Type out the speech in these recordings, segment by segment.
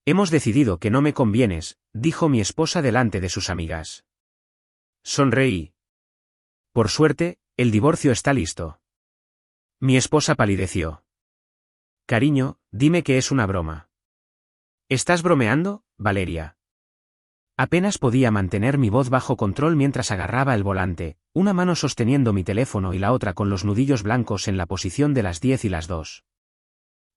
Hemos decidido que no me convienes, dijo mi esposa delante de sus amigas. Sonreí. Por suerte, el divorcio está listo. Mi esposa palideció. Cariño, dime que es una broma. ¿Estás bromeando, Valeria? Apenas podía mantener mi voz bajo control mientras agarraba el volante, una mano sosteniendo mi teléfono y la otra con los nudillos blancos en la posición de las 10 y las 2.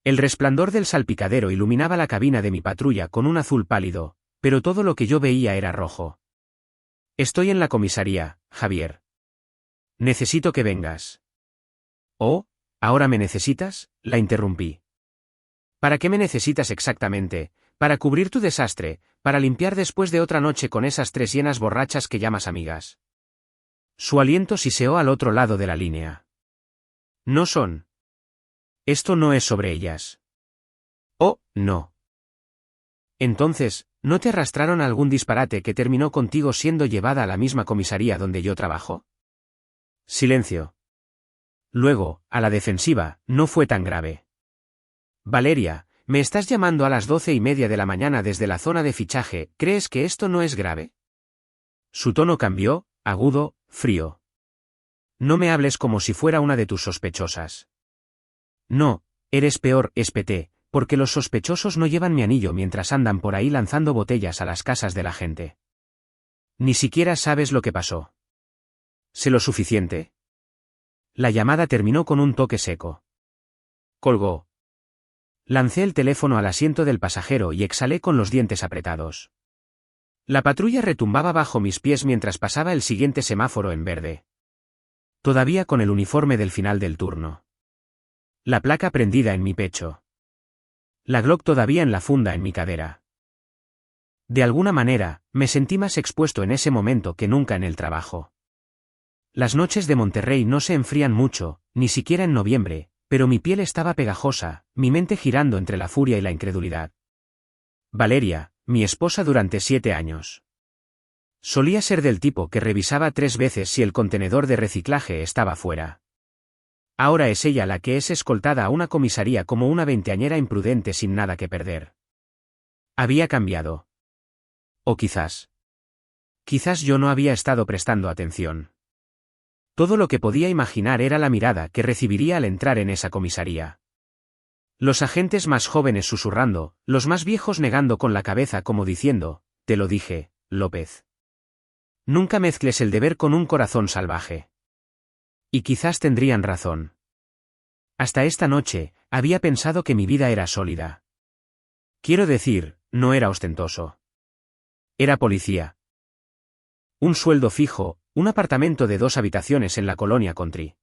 El resplandor del salpicadero iluminaba la cabina de mi patrulla con un azul pálido, pero todo lo que yo veía era rojo. Estoy en la comisaría, Javier. Necesito que vengas. Oh, ¿ahora me necesitas?, la interrumpí. ¿Para qué me necesitas exactamente? Para cubrir tu desastre, para limpiar después de otra noche con esas 3 hienas borrachas que llamas amigas. Su aliento siseó al otro lado de la línea. No son. Esto no es sobre ellas. Oh, no. Entonces, ¿no te arrastraron a algún disparate que terminó contigo siendo llevada a la misma comisaría donde yo trabajo? Silencio. Luego, a la defensiva, no fue tan grave. Valeria, me estás llamando a las 12:30 de la mañana desde la zona de fichaje, ¿crees que esto no es grave? Su tono cambió, agudo, frío. No me hables como si fuera una de tus sospechosas. No, eres peor, espeté, porque los sospechosos no llevan mi anillo mientras andan por ahí lanzando botellas a las casas de la gente. Ni siquiera sabes lo que pasó. ¿Sé lo suficiente? La llamada terminó con un toque seco. Colgó. Lancé el teléfono al asiento del pasajero y exhalé con los dientes apretados. La patrulla retumbaba bajo mis pies mientras pasaba el siguiente semáforo en verde. Todavía con el uniforme del final del turno. La placa prendida en mi pecho. La Glock todavía en la funda en mi cadera. De alguna manera, me sentí más expuesto en ese momento que nunca en el trabajo. Las noches de Monterrey no se enfrían mucho, ni siquiera en noviembre, pero mi piel estaba pegajosa, mi mente girando entre la furia y la incredulidad. Valeria, mi esposa durante 7 años. Solía ser del tipo que revisaba 3 veces si el contenedor de reciclaje estaba fuera. Ahora es ella la que es escoltada a una comisaría como una veinteañera imprudente sin nada que perder. Había cambiado. O quizás yo no había estado prestando atención. Todo lo que podía imaginar era la mirada que recibiría al entrar en esa comisaría. Los agentes más jóvenes susurrando, los más viejos negando con la cabeza como diciendo, te lo dije, López. Nunca mezcles el deber con un corazón salvaje. Y quizás tendrían razón. Hasta esta noche, había pensado que mi vida era sólida. Quiero decir, no era ostentoso. Era policía. Un sueldo fijo, un apartamento de 2 habitaciones en la colonia Country.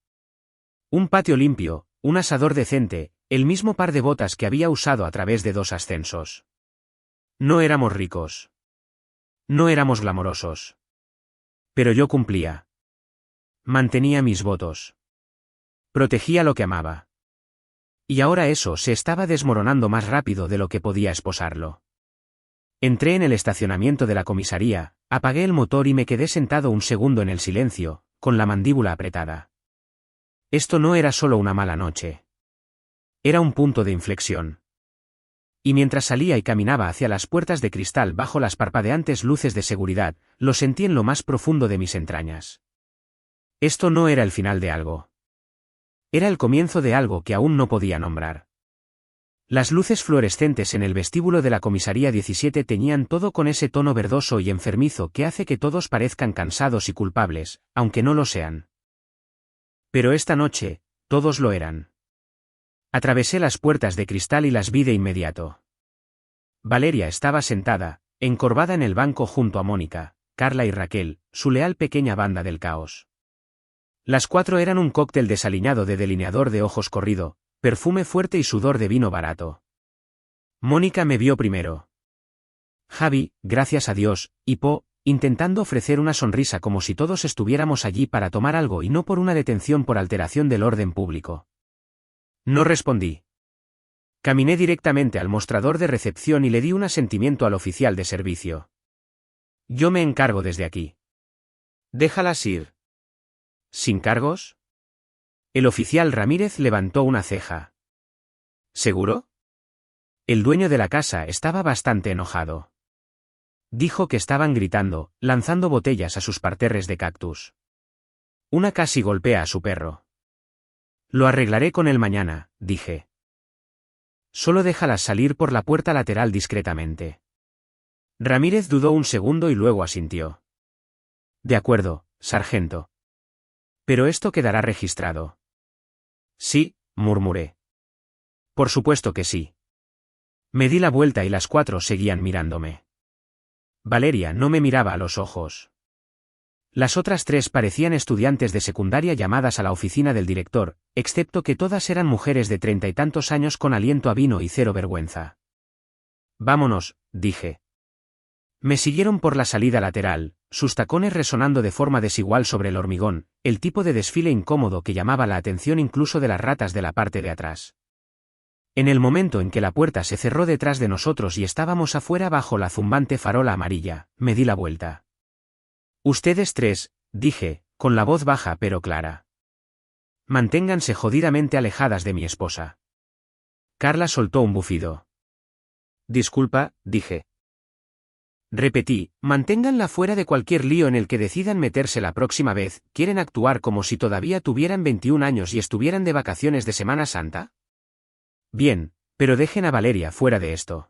Un patio limpio, un asador decente, el mismo par de botas que había usado a través de 2 ascensos. No éramos ricos. No éramos glamorosos. Pero yo cumplía. Mantenía mis votos. Protegía lo que amaba. Y ahora eso se estaba desmoronando más rápido de lo que podía esposarlo. Entré en el estacionamiento de la comisaría, apagué el motor y me quedé sentado un segundo en el silencio, con la mandíbula apretada. Esto no era solo una mala noche. Era un punto de inflexión. Y mientras salía y caminaba hacia las puertas de cristal bajo las parpadeantes luces de seguridad, lo sentí en lo más profundo de mis entrañas. Esto no era el final de algo. Era el comienzo de algo que aún no podía nombrar. Las luces fluorescentes en el vestíbulo de la comisaría 17 teñían todo con ese tono verdoso y enfermizo que hace que todos parezcan cansados y culpables, aunque no lo sean. Pero esta noche, todos lo eran. Atravesé las puertas de cristal y las vi de inmediato. Valeria estaba sentada, encorvada en el banco junto a Mónica, Carla y Raquel, su leal pequeña banda del caos. Las 4 eran un cóctel desaliñado de delineador de ojos corrido, perfume fuerte y sudor de vino barato. Mónica me vio primero. Javi, gracias a Dios, hipó, intentando ofrecer una sonrisa como si todos estuviéramos allí para tomar algo y no por una detención por alteración del orden público. No respondí. Caminé directamente al mostrador de recepción y le di un asentimiento al oficial de servicio. Yo me encargo desde aquí. Déjalas ir. ¿Sin cargos? El oficial Ramírez levantó una ceja. ¿Seguro? El dueño de la casa estaba bastante enojado. Dijo que estaban gritando, lanzando botellas a sus parterres de cactus. Una casi golpea a su perro. Lo arreglaré con él mañana, dije. Solo déjalas salir por la puerta lateral discretamente. Ramírez dudó un segundo y luego asintió. De acuerdo, sargento. Pero esto quedará registrado. Sí, murmuré. Por supuesto que sí. Me di la vuelta y las 4 seguían mirándome. Valeria no me miraba a los ojos. Las otras 3 parecían estudiantes de secundaria llamadas a la oficina del director, excepto que todas eran mujeres de 30 y tantos años con aliento a vino y cero vergüenza. Vámonos, dije. Me siguieron por la salida lateral, sus tacones resonando de forma desigual sobre el hormigón, el tipo de desfile incómodo que llamaba la atención incluso de las ratas de la parte de atrás. En el momento en que la puerta se cerró detrás de nosotros y estábamos afuera bajo la zumbante farola amarilla, me di la vuelta. Ustedes 3, dije, con la voz baja pero clara. Manténganse jodidamente alejadas de mi esposa. Carla soltó un bufido. Disculpa, dije. Repetí, manténganla fuera de cualquier lío en el que decidan meterse la próxima vez. ¿Quieren actuar como si todavía tuvieran 21 años y estuvieran de vacaciones de Semana Santa? Bien, pero dejen a Valeria fuera de esto.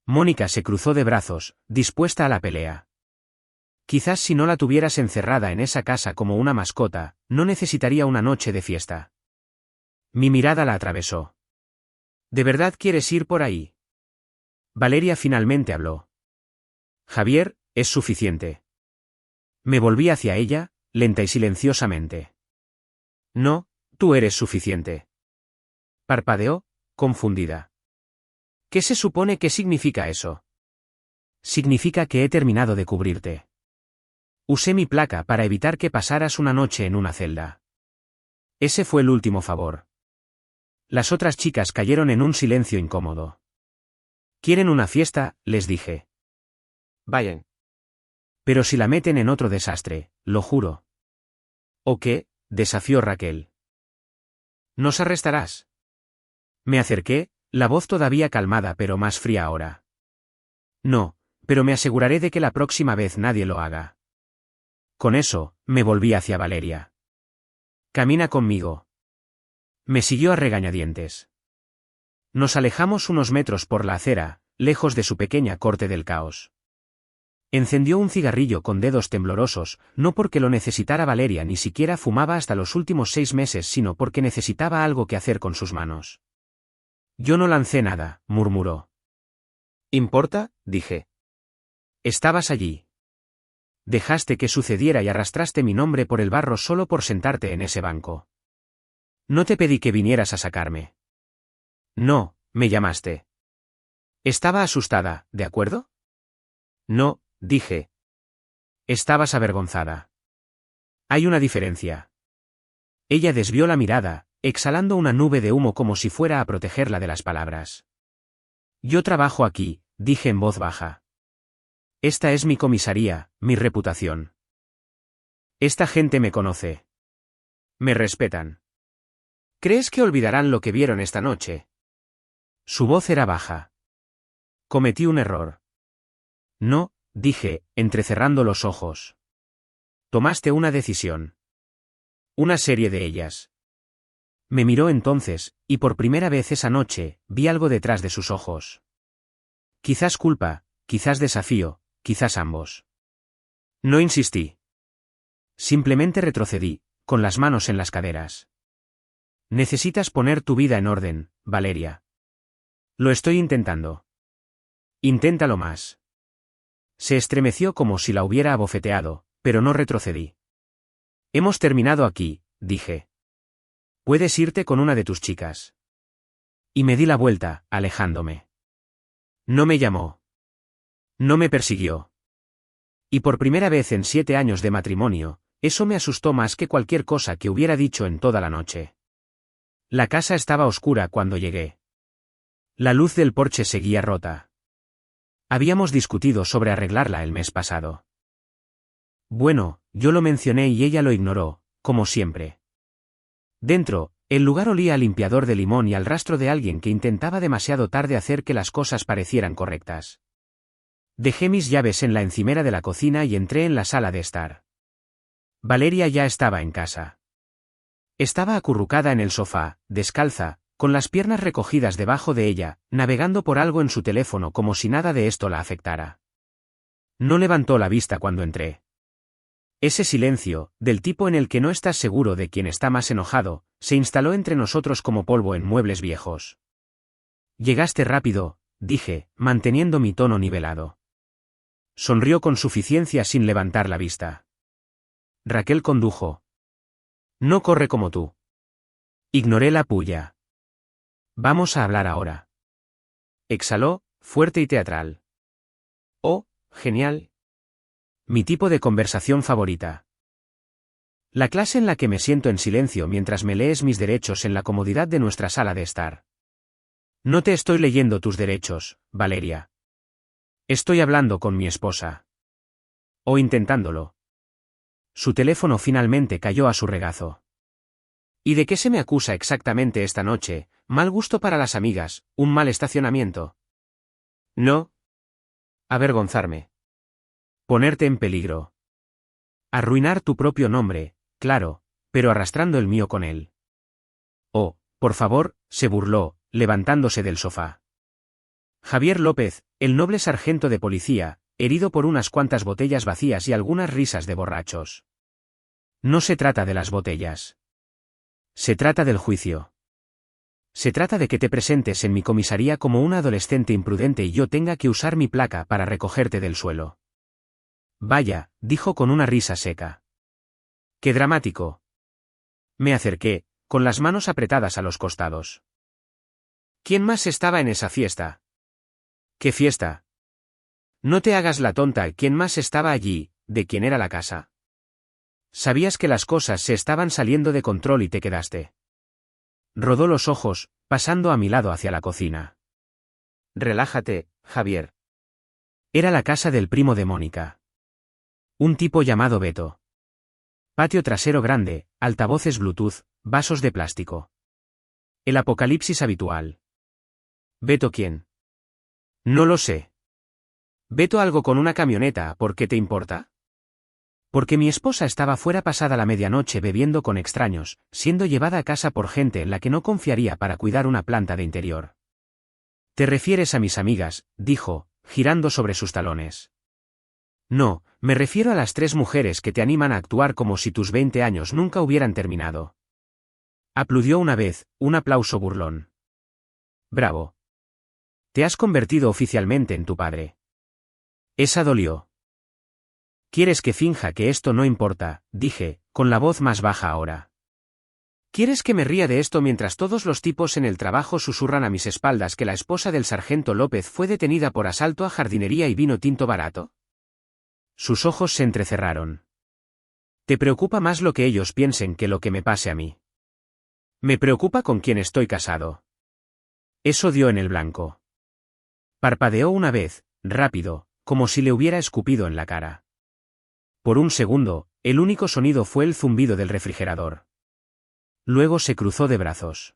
Mónica se cruzó de brazos, dispuesta a la pelea. Quizás si no la tuvieras encerrada en esa casa como una mascota, no necesitaría una noche de fiesta. Mi mirada la atravesó. ¿De verdad quieres ir por ahí? Valeria finalmente habló. Javier, es suficiente. Me volví hacia ella, lenta y silenciosamente. No, tú eres suficiente. Parpadeó, confundida. ¿Qué se supone que significa eso? Significa que he terminado de cubrirte. Usé mi placa para evitar que pasaras una noche en una celda. Ese fue el último favor. Las otras chicas cayeron en un silencio incómodo. ¿Quieren una fiesta?, les dije. Vayan. Pero si la meten en otro desastre, lo juro. ¿O qué?, desafió Raquel. ¿Nos arrestarás? Me acerqué, la voz todavía calmada pero más fría ahora. No, pero me aseguraré de que la próxima vez nadie lo haga. Con eso, me volví hacia Valeria. Camina conmigo. Me siguió a regañadientes. Nos alejamos unos metros por la acera, lejos de su pequeña corte del caos. Encendió un cigarrillo con dedos temblorosos, no porque lo necesitara Valeria, ni siquiera fumaba hasta los últimos 6 meses, sino porque necesitaba algo que hacer con sus manos. Yo no lancé nada, murmuró. ¿Importa?, dije. Estabas allí. Dejaste que sucediera y arrastraste mi nombre por el barro solo por sentarte en ese banco. No te pedí que vinieras a sacarme. No, me llamaste. Estaba asustada, ¿de acuerdo? No, dije. Estabas avergonzada. Hay una diferencia. Ella desvió la mirada, exhalando una nube de humo como si fuera a protegerla de las palabras. Yo trabajo aquí, dije en voz baja. Esta es mi comisaría, mi reputación. Esta gente me conoce. Me respetan. ¿Crees que olvidarán lo que vieron esta noche? Su voz era baja. Cometí un error. No, dije, entrecerrando los ojos. Tomaste una decisión. Una serie de ellas. Me miró entonces, y por primera vez esa noche, vi algo detrás de sus ojos. Quizás culpa, quizás desafío, quizás ambos. No insistí. Simplemente retrocedí, con las manos en las caderas. Necesitas poner tu vida en orden, Valeria. Lo estoy intentando. Inténtalo más. Se estremeció como si la hubiera abofeteado, pero no retrocedí. Hemos terminado aquí, dije. Puedes irte con una de tus chicas. Y me di la vuelta, alejándome. No me llamó. No me persiguió. Y por primera vez en 7 años de matrimonio, eso me asustó más que cualquier cosa que hubiera dicho en toda la noche. La casa estaba oscura cuando llegué. La luz del porche seguía rota. Habíamos discutido sobre arreglarla el mes pasado. Bueno, yo lo mencioné y ella lo ignoró, como siempre. Dentro, El lugar olía a limpiador de limón y al rastro de alguien que intentaba demasiado tarde hacer que las cosas parecieran correctas. Dejé mis llaves en la encimera de la cocina y entré en la sala de estar. Valeria ya estaba en casa. Estaba acurrucada en el sofá, descalza, con las piernas recogidas debajo de ella, navegando por algo en su teléfono como si nada de esto la afectara. No levantó la vista cuando entré. Ese silencio, del tipo en el que no estás seguro de quién está más enojado, se instaló entre nosotros como polvo en muebles viejos. Llegaste rápido, dije, manteniendo mi tono nivelado. Sonrió con suficiencia sin levantar la vista. Raquel condujo. No corre como tú. Ignoré la puya. Vamos a hablar ahora. Exhaló, fuerte y teatral. Oh, genial. Mi tipo de conversación favorita. La clase en la que me siento en silencio mientras me lees mis derechos en la comodidad de nuestra sala de estar. No te estoy leyendo tus derechos, Valeria. Estoy hablando con mi esposa. O intentándolo. Su teléfono finalmente cayó a su regazo. ¿Y de qué se me acusa exactamente esta noche? Mal gusto para las amigas, un mal estacionamiento. No. Avergonzarme. Ponerte en peligro. Arruinar tu propio nombre, claro, pero arrastrando el mío con él. Oh, por favor, se burló, levantándose del sofá. Javier López, el noble sargento de policía, herido por unas cuantas botellas vacías y algunas risas de borrachos. No se trata de las botellas. Se trata del juicio. Se trata de que te presentes en mi comisaría como una adolescente imprudente y yo tenga que usar mi placa para recogerte del suelo. Vaya, dijo con una risa seca. ¡Qué dramático! Me acerqué, con las manos apretadas a los costados. ¿Quién más estaba en esa fiesta? ¿Qué fiesta? No te hagas la tonta, ¿quién más estaba allí? ¿De quién era la casa? Sabías que las cosas se estaban saliendo de control y te quedaste. Rodó los ojos, pasando a mi lado hacia la cocina. Relájate, Javier. Era la casa del primo de Mónica. Un tipo llamado Beto. Patio trasero grande, altavoces Bluetooth, vasos de plástico. El apocalipsis habitual. ¿Beto quién? No lo sé. Beto algo con una camioneta, ¿por qué te importa? Porque mi esposa estaba fuera pasada la medianoche bebiendo con extraños, siendo llevada a casa por gente en la que no confiaría para cuidar una planta de interior. ¿Te refieres a mis amigas?, dijo, girando sobre sus talones. No, me refiero a las 3 mujeres que te animan a actuar como si tus 20 años nunca hubieran terminado. Aplaudió una vez, un aplauso burlón. Bravo. Te has convertido oficialmente en tu padre. Esa dolió. ¿Quieres que finja que esto no importa?, dije, con la voz más baja ahora. ¿Quieres que me ría de esto mientras todos los tipos en el trabajo susurran a mis espaldas que la esposa del sargento López fue detenida por asalto a jardinería y vino tinto barato? Sus ojos se entrecerraron. ¿Te preocupa más lo que ellos piensen que lo que me pase a mí? Me preocupa con quién estoy casado. Eso dio en el blanco. Parpadeó una vez, rápido, como si le hubiera escupido en la cara. Por un segundo, el único sonido fue el zumbido del refrigerador. Luego se cruzó de brazos.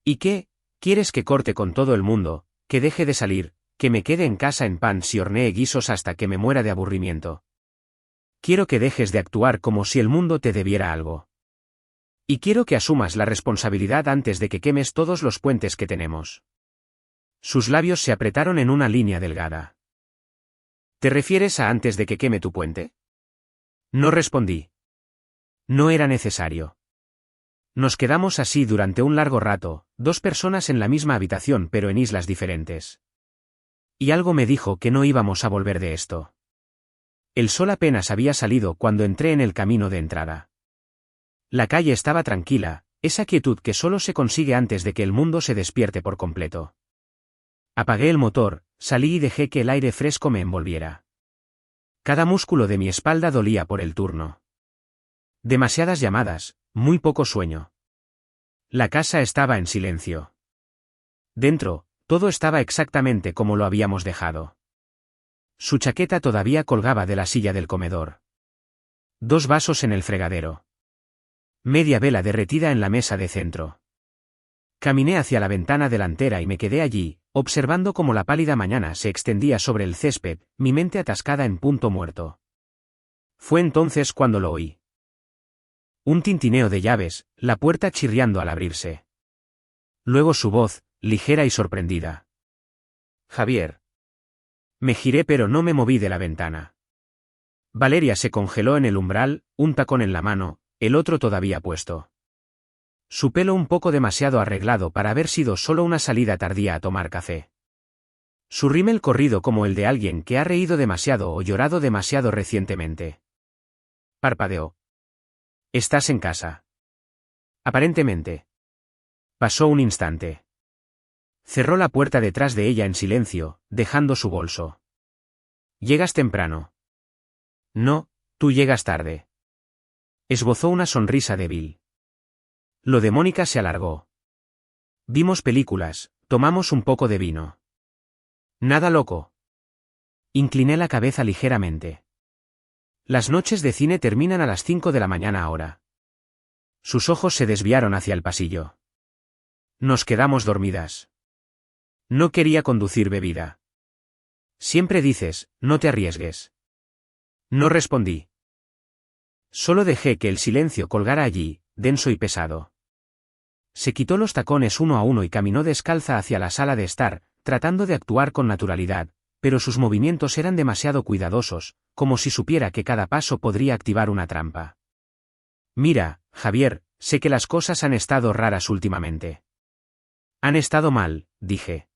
¿Y qué? ¿Quieres que corte con todo el mundo, que deje de salir, que me quede en casa en pan si hornee guisos hasta que me muera de aburrimiento? Quiero que dejes de actuar como si el mundo te debiera algo. Y quiero que asumas la responsabilidad antes de que quemes todos los puentes que tenemos. Sus labios se apretaron en una línea delgada. ¿Te refieres a antes de que queme tu puente? No respondí. No era necesario. Nos quedamos así durante un largo rato, 2 personas en la misma habitación pero en islas diferentes. Y algo me dijo que no íbamos a volver de esto. El sol apenas había salido cuando entré en el camino de entrada. La calle estaba tranquila, esa quietud que solo se consigue antes de que el mundo se despierte por completo. Apagué el motor, salí y dejé que el aire fresco me envolviera. Cada músculo de mi espalda dolía por el turno. Demasiadas llamadas, muy poco sueño. La casa estaba en silencio. Dentro, todo estaba exactamente como lo habíamos dejado. Su chaqueta todavía colgaba de la silla del comedor. 2 vasos en el fregadero. Media vela derretida en la mesa de centro. Caminé hacia la ventana delantera y me quedé allí, observando cómo la pálida mañana se extendía sobre el césped, mi mente atascada en punto muerto. Fue entonces cuando lo oí. Un tintineo de llaves, la puerta chirriando al abrirse. Luego su voz, ligera y sorprendida. Javier. Me giré pero no me moví de la ventana. Valeria se congeló en el umbral, un tacón en la mano, el otro todavía puesto. Su pelo un poco demasiado arreglado para haber sido solo una salida tardía a tomar café. Su rímel corrido como el de alguien que ha reído demasiado o llorado demasiado recientemente. Parpadeó. ¿Estás en casa? Aparentemente. Pasó un instante. Cerró la puerta detrás de ella en silencio, dejando su bolso. ¿Llegas temprano? No, tú llegas tarde. Esbozó una sonrisa débil. Lo de Mónica se alargó. Vimos películas, tomamos un poco de vino. Nada loco. Incliné la cabeza ligeramente. Las noches de cine terminan a las 5 de la mañana ahora. Sus ojos se desviaron hacia el pasillo. Nos quedamos dormidas. No quería conducir bebida. Siempre dices, no te arriesgues. No respondí. Solo dejé que el silencio colgara allí, denso y pesado. Se quitó los tacones uno a uno y caminó descalza hacia la sala de estar, tratando de actuar con naturalidad, pero sus movimientos eran demasiado cuidadosos, como si supiera que cada paso podría activar una trampa. Mira, Javier, sé que las cosas han estado raras últimamente. Han estado mal, dije.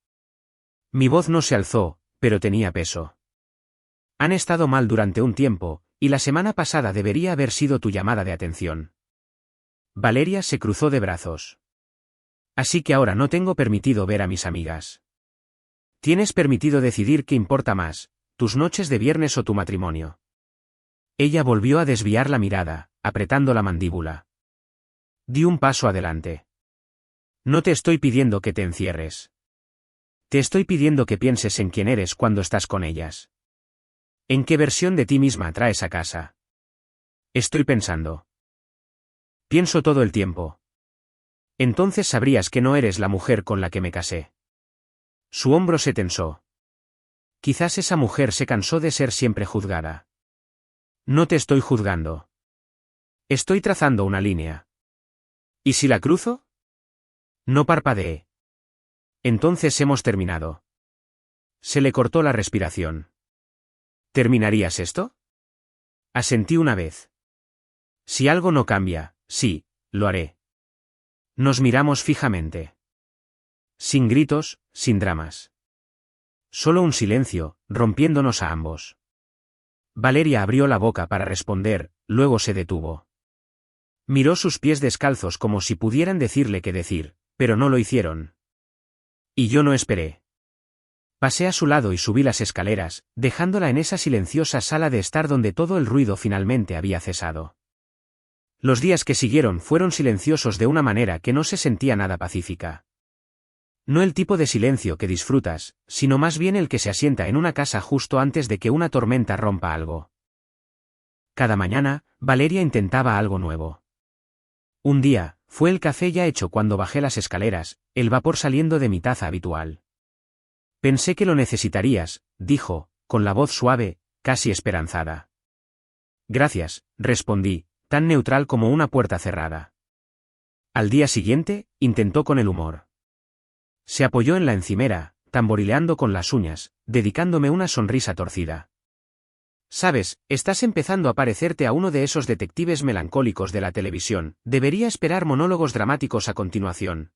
Mi voz no se alzó, pero tenía peso. Han estado mal durante un tiempo, y la semana pasada debería haber sido tu llamada de atención. Valeria se cruzó de brazos. Así que ahora no tengo permitido ver a mis amigas. Tienes permitido decidir qué importa más, tus noches de viernes o tu matrimonio. Ella volvió a desviar la mirada, apretando la mandíbula. Di un paso adelante. No te estoy pidiendo que te encierres. Te estoy pidiendo que pienses en quién eres cuando estás con ellas. ¿En qué versión de ti misma traes a casa? Estoy pensando. Pienso todo el tiempo. Entonces sabrías que no eres la mujer con la que me casé. Su hombro se tensó. Quizás esa mujer se cansó de ser siempre juzgada. No te estoy juzgando. Estoy trazando una línea. ¿Y si la cruzo? No parpadeé. Entonces hemos terminado. Se le cortó la respiración. ¿Terminarías esto? Asentí una vez. Si algo no cambia, sí, lo haré. Nos miramos fijamente. Sin gritos, sin dramas. Solo un silencio, rompiéndonos a ambos. Valeria abrió la boca para responder, luego se detuvo. Miró sus pies descalzos como si pudieran decirle qué decir, pero no lo hicieron. Y yo no esperé. Pasé a su lado y subí las escaleras, dejándola en esa silenciosa sala de estar donde todo el ruido finalmente había cesado. Los días que siguieron fueron silenciosos de una manera que no se sentía nada pacífica. No el tipo de silencio que disfrutas, sino más bien el que se asienta en una casa justo antes de que una tormenta rompa algo. Cada mañana, Valeria intentaba algo nuevo. Un día, fue el café ya hecho cuando bajé las escaleras, el vapor saliendo de mi taza habitual. Pensé que lo necesitarías, dijo, con la voz suave, casi esperanzada. Gracias, respondí, tan neutral como una puerta cerrada. Al día siguiente, intentó con el humor. Se apoyó en la encimera, tamborileando con las uñas, dedicándome una sonrisa torcida. Sabes, estás empezando a parecerte a uno de esos detectives melancólicos de la televisión, debería esperar monólogos dramáticos a continuación.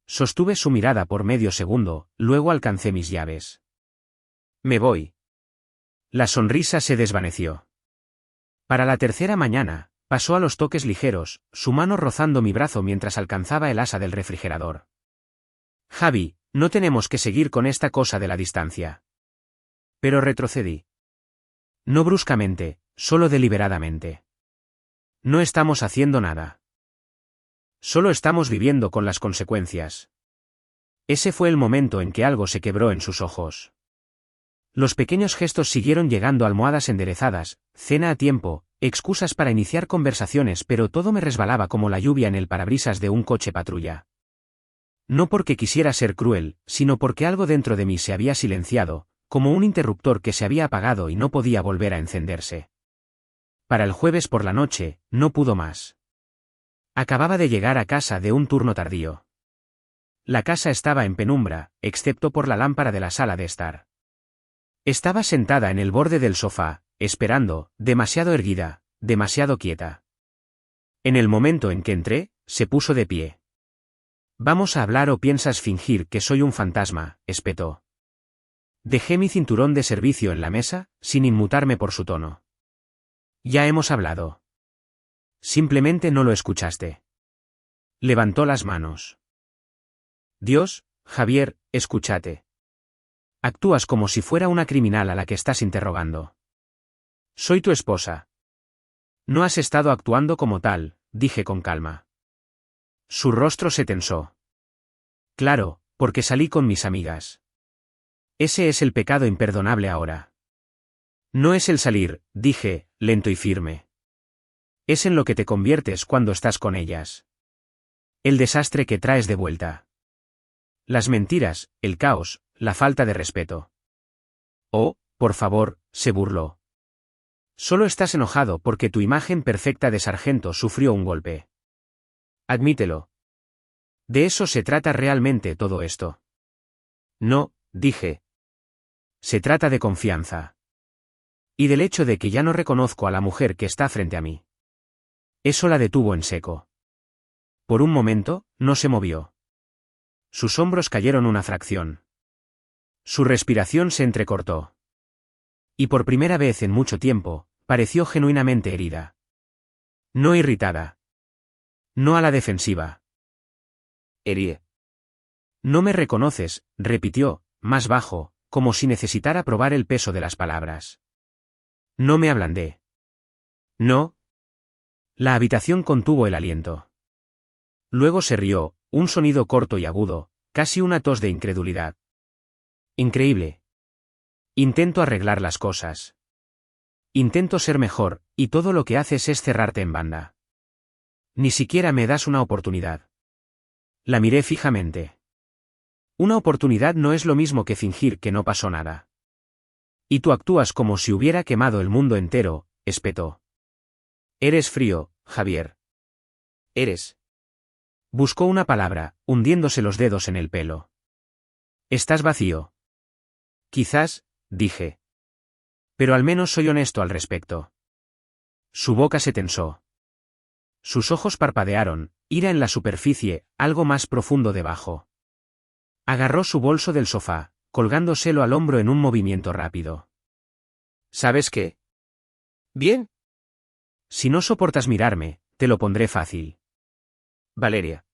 Sostuve su mirada por medio segundo, luego alcancé mis llaves. Me voy. La sonrisa se desvaneció. Para la tercera mañana, pasó a los toques ligeros, su mano rozando mi brazo mientras alcanzaba el asa del refrigerador. Javi, no tenemos que seguir con esta cosa de la distancia. Pero retrocedí. No bruscamente, solo deliberadamente. No estamos haciendo nada. Solo estamos viviendo con las consecuencias. Ese fue el momento en que algo se quebró en sus ojos. Los pequeños gestos siguieron llegando, almohadas enderezadas, cena a tiempo, excusas para iniciar conversaciones, pero todo me resbalaba como la lluvia en el parabrisas de un coche patrulla. No porque quisiera ser cruel, sino porque algo dentro de mí se había silenciado, como un interruptor que se había apagado y no podía volver a encenderse. Para el jueves por la noche, no pudo más. Acababa de llegar a casa de un turno tardío. La casa estaba en penumbra, excepto por la lámpara de la sala de estar. Estaba sentada en el borde del sofá, esperando, demasiado erguida, demasiado quieta. En el momento en que entré, se puso de pie. ¿Vamos a hablar o piensas fingir que soy un fantasma?, espetó. Dejé mi cinturón de servicio en la mesa, sin inmutarme por su tono. Ya hemos hablado. Simplemente no lo escuchaste. Levantó las manos. Dios, Javier, escúchate. Actúas como si fuera una criminal a la que estás interrogando. Soy tu esposa. No has estado actuando como tal, dije con calma. Su rostro se tensó. Claro, porque salí con mis amigas. Ese es el pecado imperdonable ahora. No es el salir, dije, lento y firme. Es en lo que te conviertes cuando estás con ellas. El desastre que traes de vuelta. Las mentiras, el caos, la falta de respeto. Oh, por favor, se burló. Solo estás enojado porque tu imagen perfecta de sargento sufrió un golpe. Admítelo. ¿De eso se trata realmente todo esto? No, dije. Se trata de confianza. Y del hecho de que ya no reconozco a la mujer que está frente a mí. Eso la detuvo en seco. Por un momento, no se movió. Sus hombros cayeron una fracción. Su respiración se entrecortó. Y por primera vez en mucho tiempo, pareció genuinamente herida. No irritada. No a la defensiva. Herie. No me reconoces, repitió, más bajo, como si necesitara probar el peso de las palabras. No me ablandé. No. La habitación contuvo el aliento. Luego se rió, un sonido corto y agudo, casi una tos de incredulidad. Increíble. Intento arreglar las cosas. Intento ser mejor, y todo lo que haces es cerrarte en banda. Ni siquiera me das una oportunidad. La miré fijamente. Una oportunidad no es lo mismo que fingir que no pasó nada. Y tú actúas como si hubiera quemado el mundo entero, espetó. Eres frío, Javier. Eres. Buscó una palabra, hundiéndose los dedos en el pelo. Estás vacío. Quizás, dije. Pero al menos soy honesto al respecto. Su boca se tensó. Sus ojos parpadearon, ira en la superficie, algo más profundo debajo. Agarró su bolso del sofá, colgándoselo al hombro en un movimiento rápido. ¿Sabes qué? Bien. Si no soportas mirarme, te lo pondré fácil. Valeria.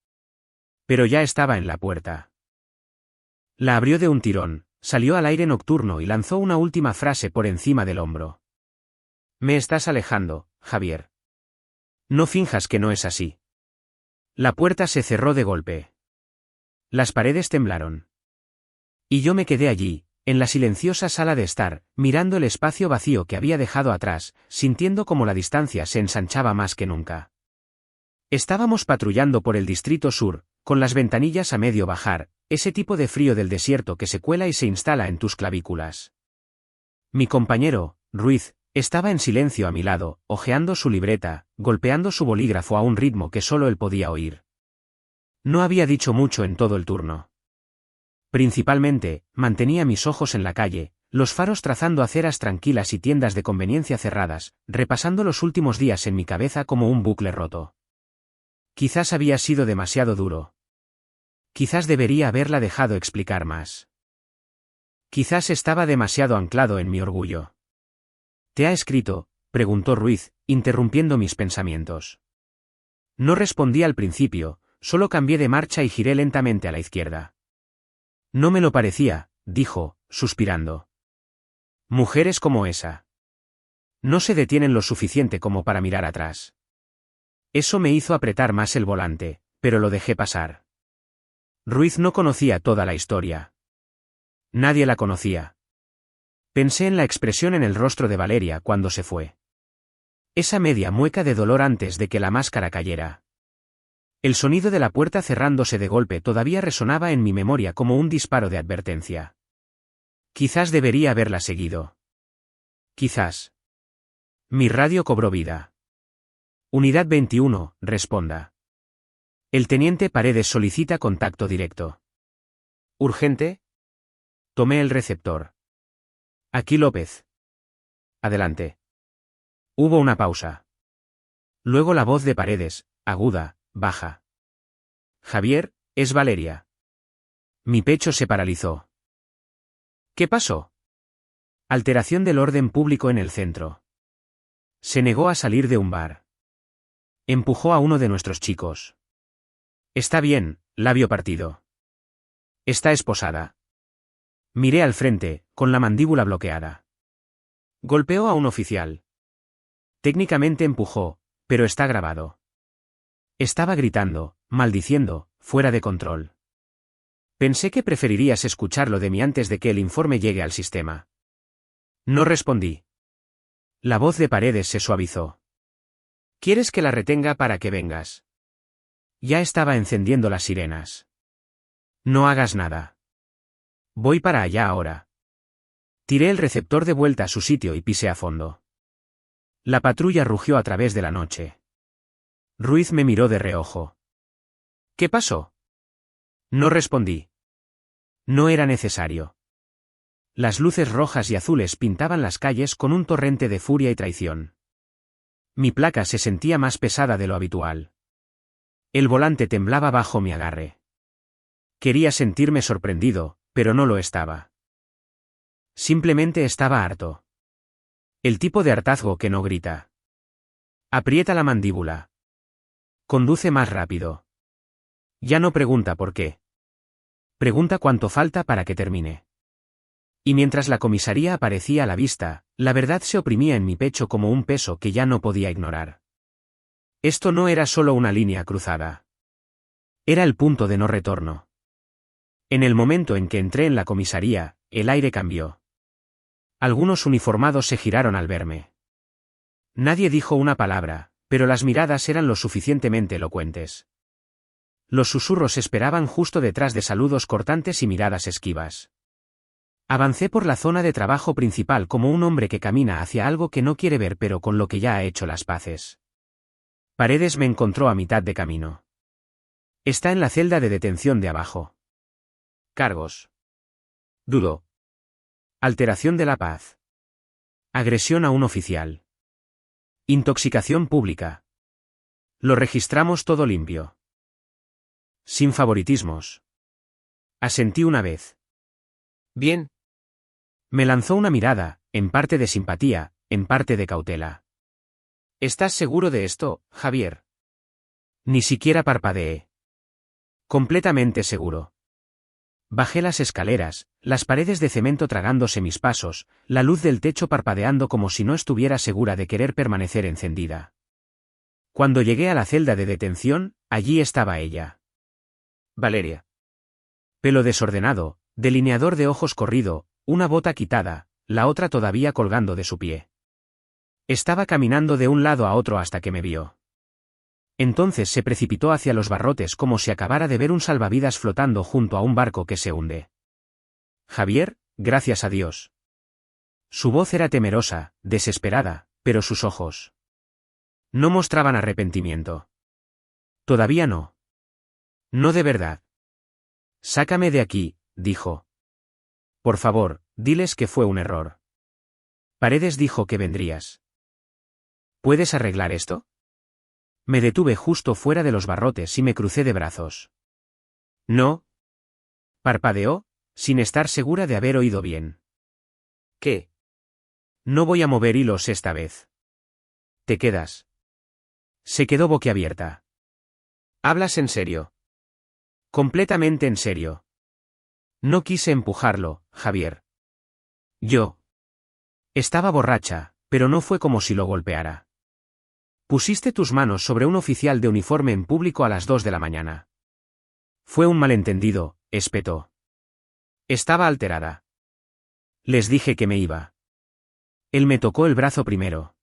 Pero ya estaba en la puerta. La abrió de un tirón, salió al aire nocturno y lanzó una última frase por encima del hombro. Me estás alejando, Javier. No finjas que no es así. La puerta se cerró de golpe. Las paredes temblaron. Y yo me quedé allí, en la silenciosa sala de estar, mirando el espacio vacío que había dejado atrás, sintiendo como la distancia se ensanchaba más que nunca. Estábamos patrullando por el Distrito Sur, con las ventanillas a medio bajar, ese tipo de frío del desierto que se cuela y se instala en tus clavículas. Mi compañero, Ruiz, estaba en silencio a mi lado, hojeando su libreta, golpeando su bolígrafo a un ritmo que solo él podía oír. No había dicho mucho en todo el turno. Principalmente, mantenía mis ojos en la calle, los faros trazando aceras tranquilas y tiendas de conveniencia cerradas, repasando los últimos días en mi cabeza como un bucle roto. Quizás había sido demasiado duro. Quizás debería haberla dejado explicar más. Quizás estaba demasiado anclado en mi orgullo. ¿Te ha escrito?, preguntó Ruiz, interrumpiendo mis pensamientos. No respondí al principio, solo cambié de marcha y giré lentamente a la izquierda. No me lo parecía, dijo, suspirando. Mujeres como esa. No se detienen lo suficiente como para mirar atrás. Eso me hizo apretar más el volante, pero lo dejé pasar. Ruiz no conocía toda la historia. Nadie la conocía. Pensé en la expresión en el rostro de Valeria cuando se fue. Esa media mueca de dolor antes de que la máscara cayera. El sonido de la puerta cerrándose de golpe todavía resonaba en mi memoria como un disparo de advertencia. Quizás debería haberla seguido. Quizás. Mi radio cobró vida. Unidad 21, responda. El teniente Paredes solicita contacto directo. ¿Urgente? Tomé el receptor. Aquí López. Adelante. Hubo una pausa. Luego la voz de Paredes, aguda, baja. Javier, es Valeria. Mi pecho se paralizó. ¿Qué pasó? Alteración del orden público en el centro. Se negó a salir de un bar. Empujó a uno de nuestros chicos. Está bien, labio partido. Está esposada. Miré al frente, con la mandíbula bloqueada. Golpeó a un oficial. Técnicamente empujó, pero está grabado. Estaba gritando, maldiciendo, fuera de control. Pensé que preferirías escucharlo de mí antes de que el informe llegue al sistema. No respondí. La voz de Paredes se suavizó. ¿Quieres que la retenga para que vengas? Ya estaba encendiendo las sirenas. No hagas nada. Voy para allá ahora. Tiré el receptor de vuelta a su sitio y pisé a fondo. La patrulla rugió a través de la noche. Ruiz me miró de reojo. ¿Qué pasó? No respondí. No era necesario. Las luces rojas y azules pintaban las calles con un torrente de furia y traición. Mi placa se sentía más pesada de lo habitual. El volante temblaba bajo mi agarre. Quería sentirme sorprendido, pero no lo estaba. Simplemente estaba harto. El tipo de hartazgo que no grita. Aprieta la mandíbula. Conduce más rápido. Ya no pregunta por qué. Pregunta cuánto falta para que termine. Y mientras la comisaría aparecía a la vista, la verdad se oprimía en mi pecho como un peso que ya no podía ignorar. Esto no era solo una línea cruzada. Era el punto de no retorno. En el momento en que entré en la comisaría, el aire cambió. Algunos uniformados se giraron al verme. Nadie dijo una palabra, pero las miradas eran lo suficientemente elocuentes. Los susurros esperaban justo detrás de saludos cortantes y miradas esquivas. Avancé por la zona de trabajo principal como un hombre que camina hacia algo que no quiere ver pero con lo que ya ha hecho las paces. Paredes me encontró a mitad de camino. Está en la celda de detención de abajo. Cargos. Dudo. Alteración de la paz. Agresión a un oficial. Intoxicación pública. Lo registramos todo limpio. Sin favoritismos. Asentí una vez. Bien. Me lanzó una mirada, en parte de simpatía, en parte de cautela. ¿Estás seguro de esto, Javier? Ni siquiera parpadeé. Completamente seguro. Bajé las escaleras, las paredes de cemento tragándose mis pasos, la luz del techo parpadeando como si no estuviera segura de querer permanecer encendida. Cuando llegué a la celda de detención, allí estaba ella. Valeria. Pelo desordenado, delineador de ojos corrido, una bota quitada, la otra todavía colgando de su pie. Estaba caminando de un lado a otro hasta que me vio. Entonces se precipitó hacia los barrotes como si acabara de ver un salvavidas flotando junto a un barco que se hunde. Javier, gracias a Dios. Su voz era temerosa, desesperada, pero sus ojos no mostraban arrepentimiento. Todavía no. No de verdad. Sácame de aquí, dijo. Por favor, diles que fue un error. Paredes dijo que vendrías. ¿Puedes arreglar esto? Me detuve justo fuera de los barrotes y me crucé de brazos. No. Parpadeó, sin estar segura de haber oído bien. ¿Qué? No voy a mover hilos esta vez. ¿Te quedas? Se quedó boquiabierta. ¿Hablas en serio? Completamente en serio. No quise empujarlo, Javier. Yo. Estaba borracha, pero no fue como si lo golpeara. Pusiste tus manos sobre un oficial de uniforme en público a las 2 de la mañana. Fue un malentendido, espetó. Estaba alterada. Les dije que me iba. Él me tocó el brazo primero.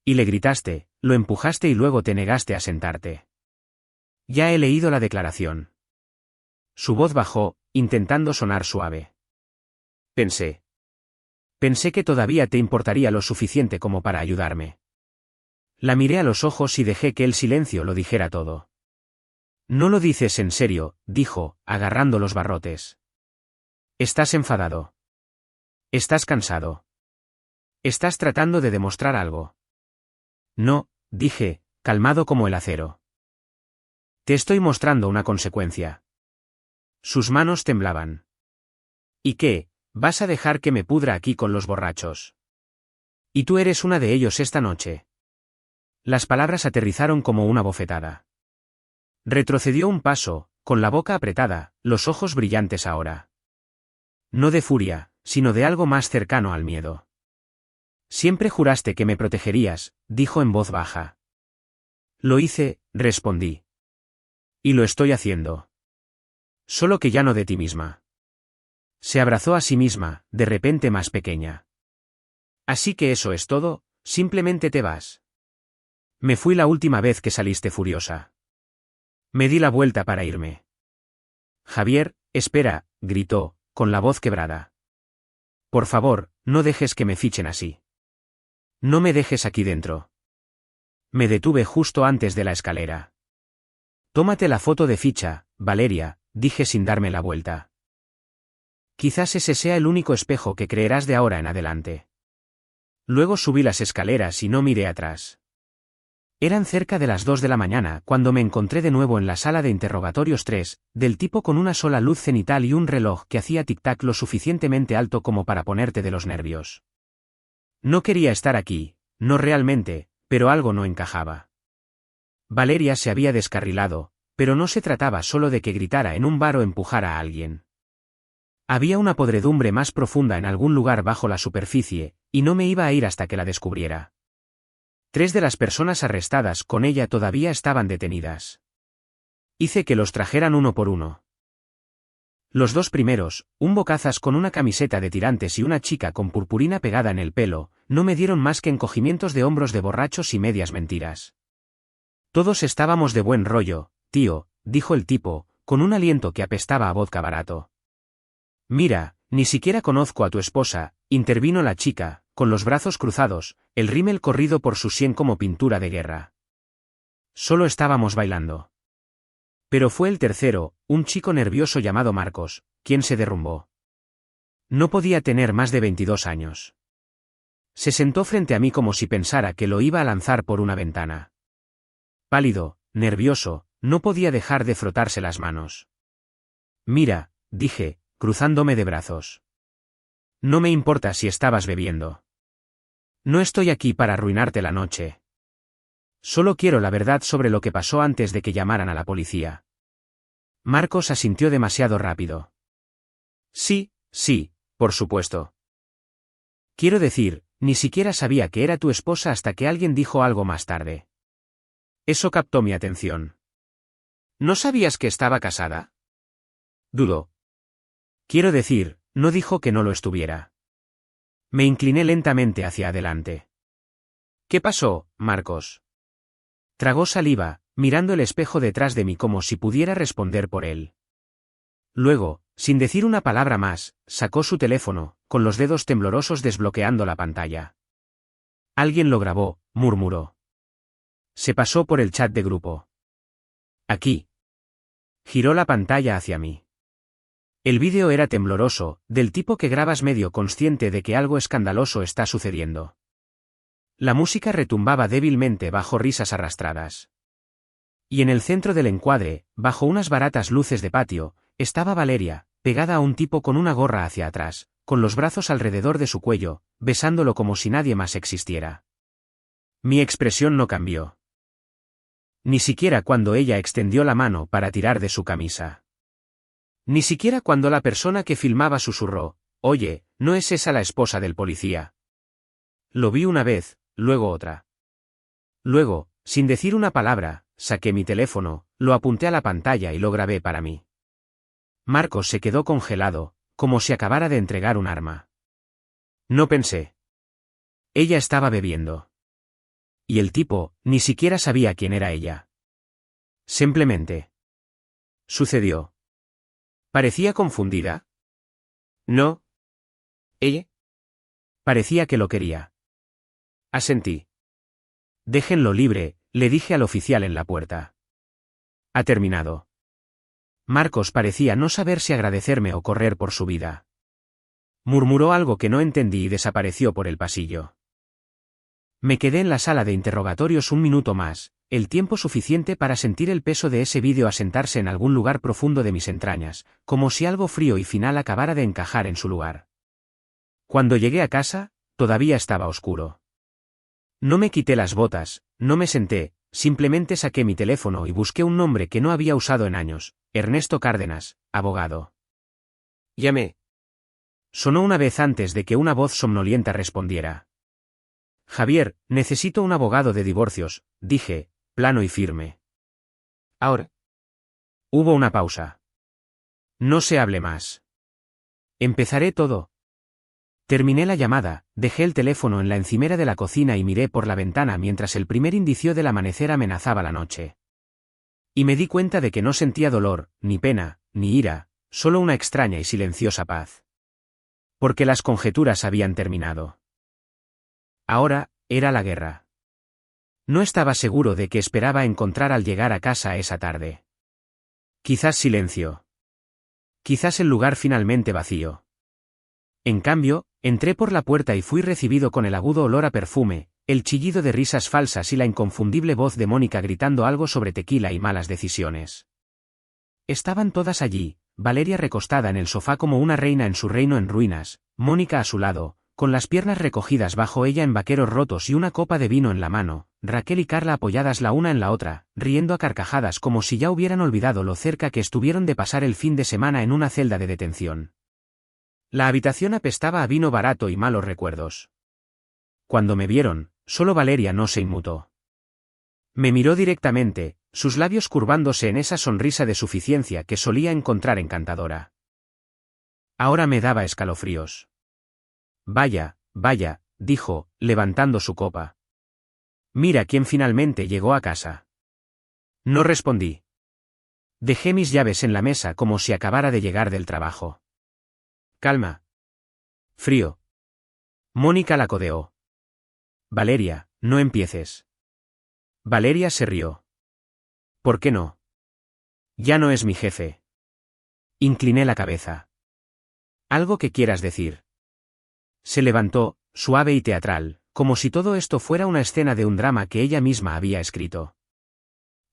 Y le gritaste, lo empujaste y luego te negaste a sentarte. Ya he leído la declaración. Su voz bajó, intentando sonar suave. Pensé que todavía te importaría lo suficiente como para ayudarme. La miré a los ojos y dejé que el silencio lo dijera todo. No lo dices en serio, dijo, agarrando los barrotes. Estás enfadado. Estás cansado. Estás tratando de demostrar algo. No, dije, calmado como el acero. Te estoy mostrando una consecuencia. Sus manos temblaban. ¿Y qué? ¿Vas a dejar que me pudra aquí con los borrachos? Y tú eres una de ellos esta noche. Las palabras aterrizaron como una bofetada. Retrocedió un paso, con la boca apretada, los ojos brillantes ahora. No de furia, sino de algo más cercano al miedo. Siempre juraste que me protegerías, dijo en voz baja. Lo hice, respondí. Y lo estoy haciendo. Solo que ya no de ti misma. Se abrazó a sí misma, de repente más pequeña. Así que eso es todo, simplemente te vas. Me fui la última vez que saliste furiosa. Me di la vuelta para irme. Javier, espera, gritó, con la voz quebrada. Por favor, no dejes que me fichen así. No me dejes aquí dentro. Me detuve justo antes de la escalera. Tómate la foto de ficha, Valeria, dije sin darme la vuelta. Quizás ese sea el único espejo que creerás de ahora en adelante. Luego subí las escaleras y no miré atrás. Eran cerca de las 2 de la mañana cuando me encontré de nuevo en la sala de interrogatorios 3, del tipo con una sola luz cenital y un reloj que hacía tic-tac lo suficientemente alto como para ponerte de los nervios. No quería estar aquí, no realmente, pero algo no encajaba. Valeria se había descarrilado, pero no se trataba solo de que gritara en un bar o empujara a alguien. Había una podredumbre más profunda en algún lugar bajo la superficie, y no me iba a ir hasta que la descubriera. 3 de las personas arrestadas con ella todavía estaban detenidas. Hice que los trajeran uno por uno. Los 2 primeros, un bocazas con una camiseta de tirantes y una chica con purpurina pegada en el pelo, no me dieron más que encogimientos de hombros de borrachos y medias mentiras. Todos estábamos de buen rollo, tío, dijo el tipo, con un aliento que apestaba a vodka barato. Mira, ni siquiera conozco a tu esposa, intervino la chica, con los brazos cruzados, el rímel corrido por su sien como pintura de guerra. Solo estábamos bailando. Pero fue el tercero, un chico nervioso llamado Marcos, quien se derrumbó. No podía tener más de 22 años. Se sentó frente a mí como si pensara que lo iba a lanzar por una ventana. Pálido, nervioso, no podía dejar de frotarse las manos. Mira, dije, cruzándome de brazos. No me importa si estabas bebiendo. No estoy aquí para arruinarte la noche. Solo quiero la verdad sobre lo que pasó antes de que llamaran a la policía. Marcos asintió demasiado rápido. Sí, por supuesto. Quiero decir, ni siquiera sabía que era tu esposa hasta que alguien dijo algo más tarde. Eso captó mi atención. ¿No sabías que estaba casada? Dudó. Quiero decir, no dijo que no lo estuviera. Me incliné lentamente hacia adelante. ¿Qué pasó, Marcos? Tragó saliva, mirando el espejo detrás de mí como si pudiera responder por él. Luego, sin decir una palabra más, sacó su teléfono, con los dedos temblorosos desbloqueando la pantalla. Alguien lo grabó, murmuró. Se pasó por el chat de grupo. Aquí. Giró la pantalla hacia mí. El vídeo era tembloroso, del tipo que grabas medio consciente de que algo escandaloso está sucediendo. La música retumbaba débilmente bajo risas arrastradas. Y en el centro del encuadre, bajo unas baratas luces de patio, estaba Valeria, pegada a un tipo con una gorra hacia atrás, con los brazos alrededor de su cuello, besándolo como si nadie más existiera. Mi expresión no cambió. Ni siquiera cuando ella extendió la mano para tirar de su camisa. Ni siquiera cuando la persona que filmaba susurró, «Oye, ¿no es esa la esposa del policía?» Lo vi una vez, luego otra. Luego, sin decir una palabra, saqué mi teléfono, lo apunté a la pantalla y lo grabé para mí. Marcos se quedó congelado, como si acabara de entregar un arma. No pensé. Ella estaba bebiendo. Y el tipo, ni siquiera sabía quién era ella. Simplemente. Sucedió. ¿Parecía confundida? No. ¿Ella? Parecía que lo quería. Asentí. Déjenlo libre, le dije al oficial en la puerta. Ha terminado. Marcos parecía no saber si agradecerme o correr por su vida. Murmuró algo que no entendí y desapareció por el pasillo. Me quedé en la sala de interrogatorios un minuto más, el tiempo suficiente para sentir el peso de ese vídeo asentarse en algún lugar profundo de mis entrañas, como si algo frío y final acabara de encajar en su lugar. Cuando llegué a casa, todavía estaba oscuro. No me quité las botas, no me senté, simplemente saqué mi teléfono y busqué un nombre que no había usado en años, Ernesto Cárdenas, abogado. Llamé. Sonó una vez antes de que una voz somnolienta respondiera. Javier, necesito un abogado de divorcios, dije, plano y firme. Ahora. Hubo una pausa. No se hable más. Empezaré todo. Terminé la llamada, dejé el teléfono en la encimera de la cocina y miré por la ventana mientras el primer indicio del amanecer amenazaba la noche. Y me di cuenta de que no sentía dolor, ni pena, ni ira, solo una extraña y silenciosa paz. Porque las conjeturas habían terminado. Ahora, era la guerra. No estaba seguro de qué esperaba encontrar al llegar a casa esa tarde. Quizás silencio. Quizás el lugar finalmente vacío. En cambio, entré por la puerta y fui recibido con el agudo olor a perfume, el chillido de risas falsas y la inconfundible voz de Mónica gritando algo sobre tequila y malas decisiones. Estaban todas allí, Valeria recostada en el sofá como una reina en su reino en ruinas, Mónica a su lado, con las piernas recogidas bajo ella en vaqueros rotos y una copa de vino en la mano, Raquel y Carla apoyadas la una en la otra, riendo a carcajadas como si ya hubieran olvidado lo cerca que estuvieron de pasar el fin de semana en una celda de detención. La habitación apestaba a vino barato y malos recuerdos. Cuando me vieron, solo Valeria no se inmutó. Me miró directamente, sus labios curvándose en esa sonrisa de suficiencia que solía encontrar encantadora. Ahora me daba escalofríos. Vaya, vaya, dijo, levantando su copa. Mira quién finalmente llegó a casa. No respondí. Dejé mis llaves en la mesa como si acabara de llegar del trabajo. Calma. Frío. Mónica la codeó. Valeria, no empieces. Valeria se rió. ¿Por qué no? Ya no es mi jefe. Incliné la cabeza. ¿Algo que quieras decir? Se levantó, suave y teatral, como si todo esto fuera una escena de un drama que ella misma había escrito.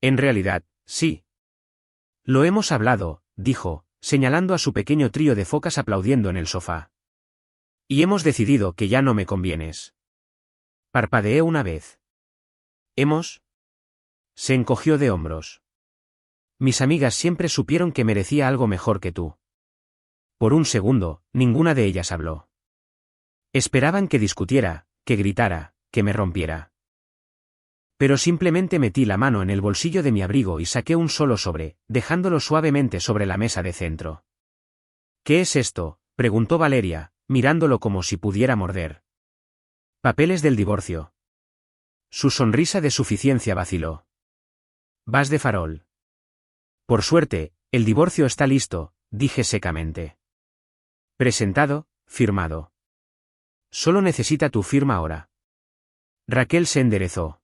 En realidad, sí. Lo hemos hablado, dijo, señalando a su pequeño trío de focas aplaudiendo en el sofá. Y hemos decidido que ya no me convienes. Parpadeé una vez. ¿Hemos? Se encogió de hombros. Mis amigas siempre supieron que merecía algo mejor que tú. Por un segundo, ninguna de ellas habló. Esperaban que discutiera, que gritara, que me rompiera. Pero simplemente metí la mano en el bolsillo de mi abrigo y saqué un solo sobre, dejándolo suavemente sobre la mesa de centro. ¿Qué es esto?, preguntó Valeria, mirándolo como si pudiera morder. Papeles del divorcio. Su sonrisa de suficiencia vaciló. Vas de farol. Por suerte, el divorcio está listo, dije secamente. Presentado, firmado. Solo necesita tu firma ahora. Raquel se enderezó.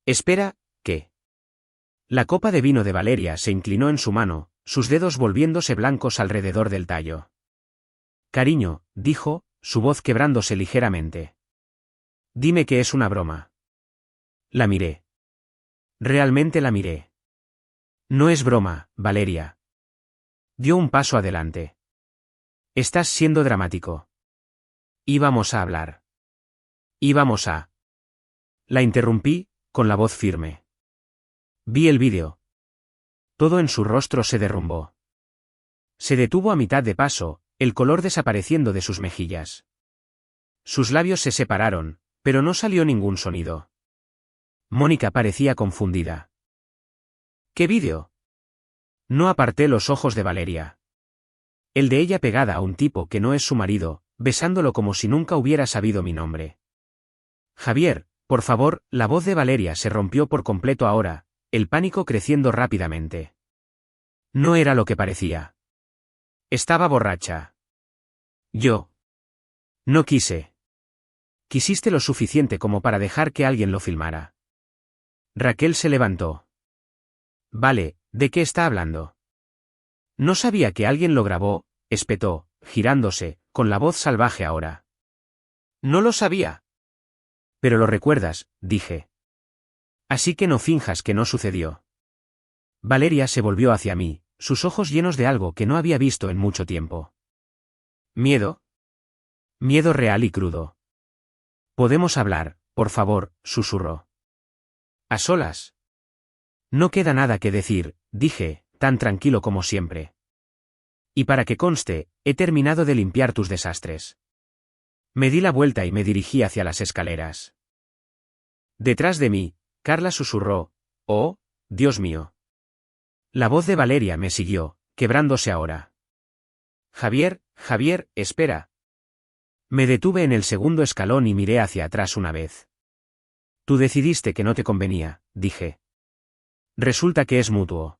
Espera, ¿qué? La copa de vino de Valeria se inclinó en su mano, sus dedos volviéndose blancos alrededor del tallo. Cariño, dijo, su voz quebrándose ligeramente. Dime que es una broma. La miré. Realmente la miré. No es broma, Valeria. Dio un paso adelante. Estás siendo dramático. Íbamos a hablar. Íbamos a... La interrumpí, con la voz firme. Vi el vídeo. Todo en su rostro se derrumbó. Se detuvo a mitad de paso, el color desapareciendo de sus mejillas. Sus labios se separaron, pero no salió ningún sonido. Mónica parecía confundida. ¿Qué vídeo? No aparté los ojos de Valeria. El de ella pegada a un tipo que no es su marido, besándolo como si nunca hubiera sabido mi nombre. Javier, Por favor, la voz de Valeria se rompió por completo ahora, el pánico creciendo rápidamente. No era lo que parecía. Estaba borracha. Yo. No quise. Quisiste lo suficiente como para dejar que alguien lo filmara. Raquel se levantó. Vale, ¿de qué está hablando? No sabía que alguien lo grabó, espetó, girándose, con la voz salvaje ahora. No lo sabía. Pero lo recuerdas, dije. Así que no finjas que no sucedió. Valeria se volvió hacia mí, sus ojos llenos de algo que no había visto en mucho tiempo. ¿Miedo? Miedo real y crudo. Podemos hablar, por favor, susurró. ¿A solas? No queda nada que decir, dije, tan tranquilo como siempre. Y para que conste, he terminado de limpiar tus desastres. Me di la vuelta y me dirigí hacia las escaleras. Detrás de mí, Carla susurró, «Oh, Dios mío». La voz de Valeria me siguió, quebrándose ahora. «Javier, Javier, espera». Me detuve en el segundo escalón y miré hacia atrás una vez. «Tú decidiste que no te convenía», dije. «Resulta que es mutuo».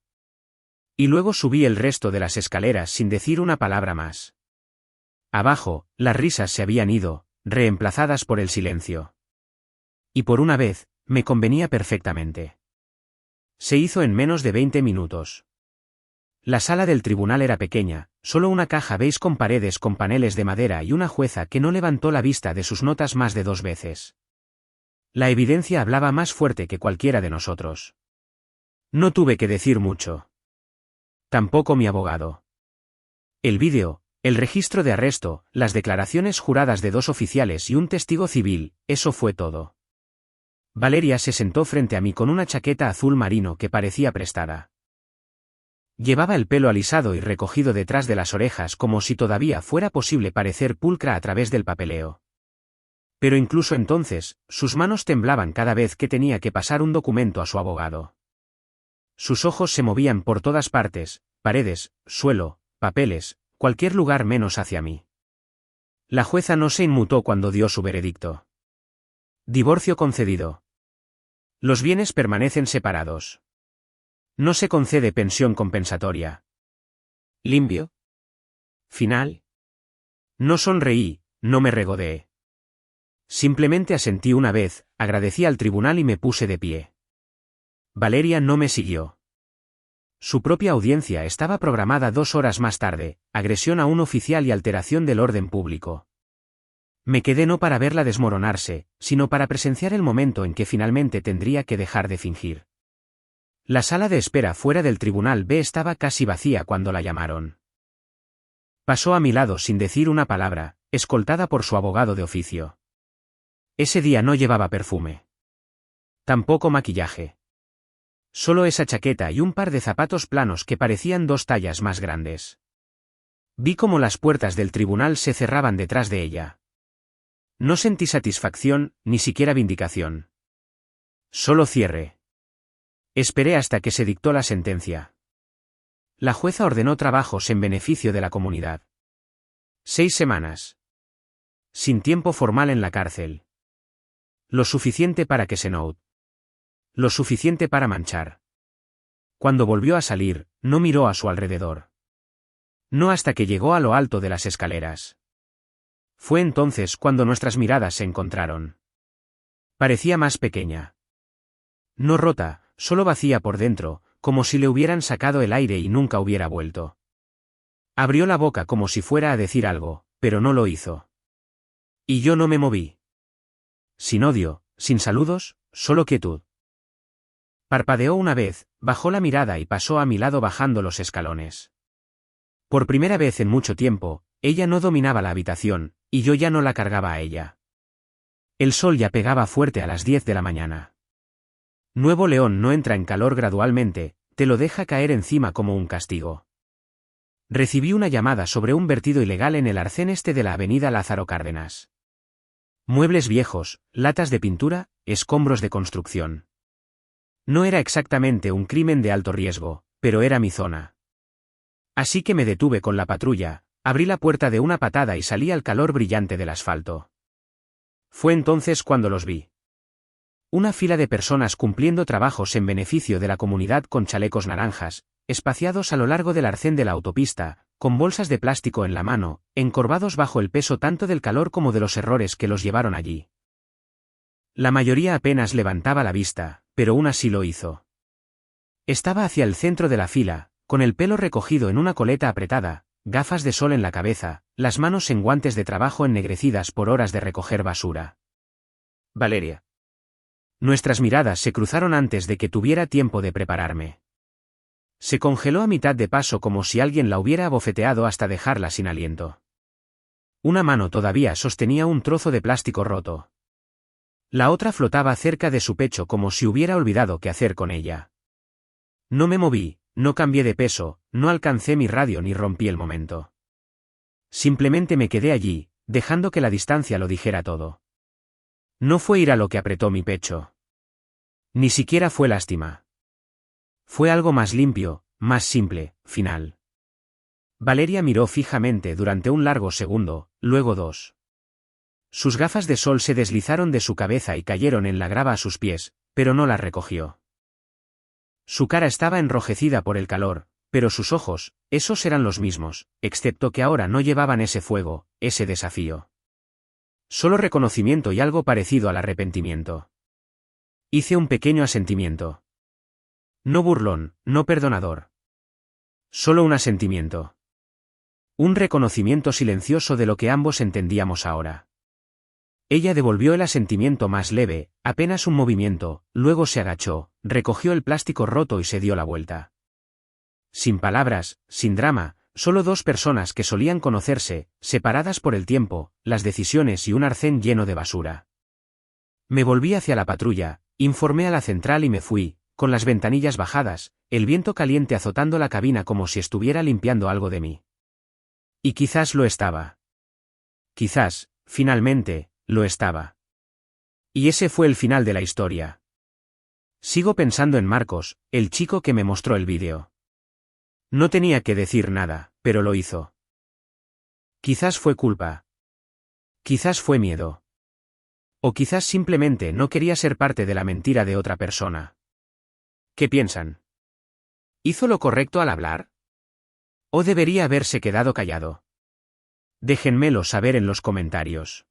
Y luego subí el resto de las escaleras sin decir una palabra más. Abajo, las risas se habían ido, reemplazadas por el silencio. Y por una vez, me convenía perfectamente. Se hizo en menos de 20 minutos. La sala del tribunal era pequeña, solo una caja beige con paredes con paneles de madera y una jueza que no levantó la vista de sus notas más de 2 veces. La evidencia hablaba más fuerte que cualquiera de nosotros. No tuve que decir mucho. Tampoco mi abogado. El vídeo, el registro de arresto, las declaraciones juradas de 2 oficiales y un testigo civil, eso fue todo. Valeria se sentó frente a mí con una chaqueta azul marino que parecía prestada. Llevaba el pelo alisado y recogido detrás de las orejas como si todavía fuera posible parecer pulcra a través del papeleo. Pero incluso entonces, sus manos temblaban cada vez que tenía que pasar un documento a su abogado. Sus ojos se movían por todas partes, paredes, suelo, papeles, cualquier lugar menos hacia mí. La jueza no se inmutó cuando dio su veredicto. Divorcio concedido. Los bienes permanecen separados. No se concede pensión compensatoria. ¿Limpio? ¿Final? No sonreí, no me regodeé. Simplemente asentí una vez, agradecí al tribunal y me puse de pie. Valeria no me siguió. Su propia audiencia estaba programada 2 horas más tarde, agresión a un oficial y alteración del orden público. Me quedé no para verla desmoronarse, sino para presenciar el momento en que finalmente tendría que dejar de fingir. La sala de espera fuera del tribunal B estaba casi vacía cuando la llamaron. Pasó a mi lado sin decir una palabra, escoltada por su abogado de oficio. Ese día no llevaba perfume. Tampoco maquillaje. Solo esa chaqueta y un par de zapatos planos que parecían 2 tallas más grandes. Vi cómo las puertas del tribunal se cerraban detrás de ella. No sentí satisfacción, ni siquiera vindicación. Solo cierre. Esperé hasta que se dictó la sentencia. La jueza ordenó trabajos en beneficio de la comunidad. 6 semanas. Sin tiempo formal en la cárcel. Lo suficiente para que se note. Lo suficiente para manchar. Cuando volvió a salir, no miró a su alrededor. No hasta que llegó a lo alto de las escaleras. Fue entonces cuando nuestras miradas se encontraron. Parecía más pequeña. No rota, solo vacía por dentro, como si le hubieran sacado el aire y nunca hubiera vuelto. Abrió la boca como si fuera a decir algo, pero no lo hizo. Y yo no me moví. Sin odio, sin saludos, solo quietud. Parpadeó una vez, bajó la mirada y pasó a mi lado bajando los escalones. Por primera vez en mucho tiempo, ella no dominaba la habitación, y yo ya no la cargaba a ella. El sol ya pegaba fuerte a las 10 de la mañana. Nuevo León no entra en calor gradualmente, te lo deja caer encima como un castigo. Recibí una llamada sobre un vertido ilegal en el arcén este de la avenida Lázaro Cárdenas. Muebles viejos, latas de pintura, escombros de construcción. No era exactamente un crimen de alto riesgo, pero era mi zona. Así que me detuve con la patrulla, abrí la puerta de una patada y salí al calor brillante del asfalto. Fue entonces cuando los vi. Una fila de personas cumpliendo trabajos en beneficio de la comunidad con chalecos naranjas, espaciados a lo largo del arcén de la autopista, con bolsas de plástico en la mano, encorvados bajo el peso tanto del calor como de los errores que los llevaron allí. La mayoría apenas levantaba la vista, pero aún así lo hizo. Estaba hacia el centro de la fila, con el pelo recogido en una coleta apretada, gafas de sol en la cabeza, las manos en guantes de trabajo ennegrecidas por horas de recoger basura. Valeria. Nuestras miradas se cruzaron antes de que tuviera tiempo de prepararme. Se congeló a mitad de paso como si alguien la hubiera abofeteado hasta dejarla sin aliento. Una mano todavía sostenía un trozo de plástico roto. La otra flotaba cerca de su pecho como si hubiera olvidado qué hacer con ella. No me moví, no cambié de peso, no alcancé mi radio ni rompí el momento. Simplemente me quedé allí, dejando que la distancia lo dijera todo. No fue ira lo que apretó mi pecho. Ni siquiera fue lástima. Fue algo más limpio, más simple, final. Valeria miró fijamente durante un largo segundo, luego 2. Sus gafas de sol se deslizaron de su cabeza y cayeron en la grava a sus pies, pero no las recogió. Su cara estaba enrojecida por el calor, pero sus ojos, esos eran los mismos, excepto que ahora no llevaban ese fuego, ese desafío. Solo reconocimiento y algo parecido al arrepentimiento. Hice un pequeño asentimiento. No burlón, no perdonador. Solo un asentimiento. Un reconocimiento silencioso de lo que ambos entendíamos ahora. Ella devolvió el asentimiento más leve, apenas un movimiento, luego se agachó, recogió el plástico roto y se dio la vuelta. Sin palabras, sin drama, solo dos personas que solían conocerse, separadas por el tiempo, las decisiones y un arcén lleno de basura. Me volví hacia la patrulla, informé a la central y me fui, con las ventanillas bajadas, el viento caliente azotando la cabina como si estuviera limpiando algo de mí. Y quizás lo estaba. Quizás, finalmente, lo estaba. Y ese fue el final de la historia. Sigo pensando en Marcos, el chico que me mostró el vídeo. No tenía que decir nada, pero lo hizo. Quizás fue culpa. Quizás fue miedo. O quizás simplemente no quería ser parte de la mentira de otra persona. ¿Qué piensan? ¿Hizo lo correcto al hablar? ¿O debería haberse quedado callado? Déjenmelo saber en los comentarios.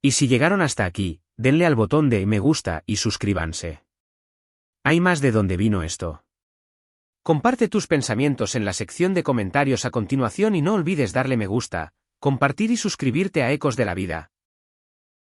Y si llegaron hasta aquí, denle al botón de me gusta y suscríbanse. Hay más de dónde vino esto. Comparte tus pensamientos en la sección de comentarios a continuación y no olvides darle me gusta, compartir y suscribirte a Ecos de la Vida.